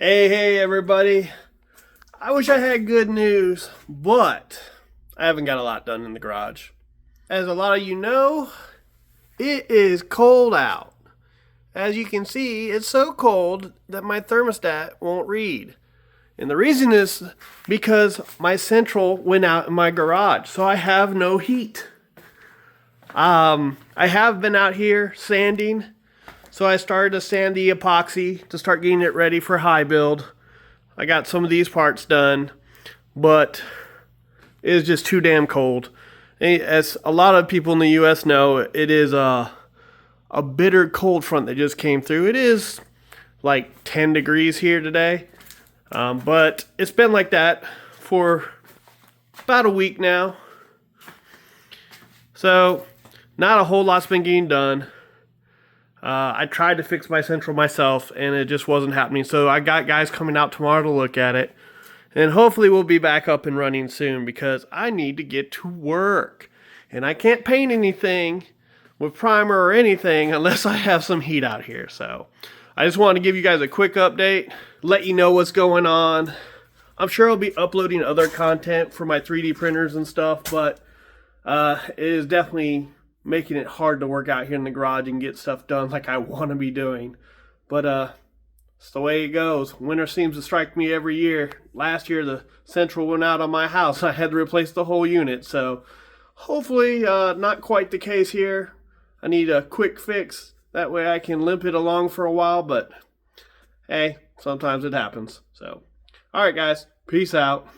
Hey, everybody. I wish I had good news, but I haven't got a lot done in the garage. As a lot of you know, it is cold out. As you can see, it's so cold that my thermostat won't read. And the reason is because my central went out in my garage, so I have no heat. I have been out here sanding, so I started to sand the epoxy to start getting it ready for high build. I got some of these parts done, but it is just too damn cold. As a lot of people in the U.S. know, it is a bitter cold front that just came through. It is like 10 degrees here today, but it's been like that for about a week now. So not a whole lot's been getting done. I tried to fix my central myself, and it just wasn't happening. So I got guys coming out tomorrow to look at it. And hopefully we'll be back up and running soon because I need to get to work. And I can't paint anything with primer or anything unless I have some heat out here. So I just wanted to give you guys a quick update, let you know what's going on. I'm sure I'll be uploading other content for my 3D printers and stuff, but it is definitely making it hard to work out here in the garage and get stuff done like I want to be doing. But it's the way it goes. Winter seems to strike me every year. Last year the central went out on my house. I had to replace the whole unit. So hopefully not quite the case here. I need a quick fix. That way I can limp it along for a while. But hey, sometimes it happens. So alright guys, peace out.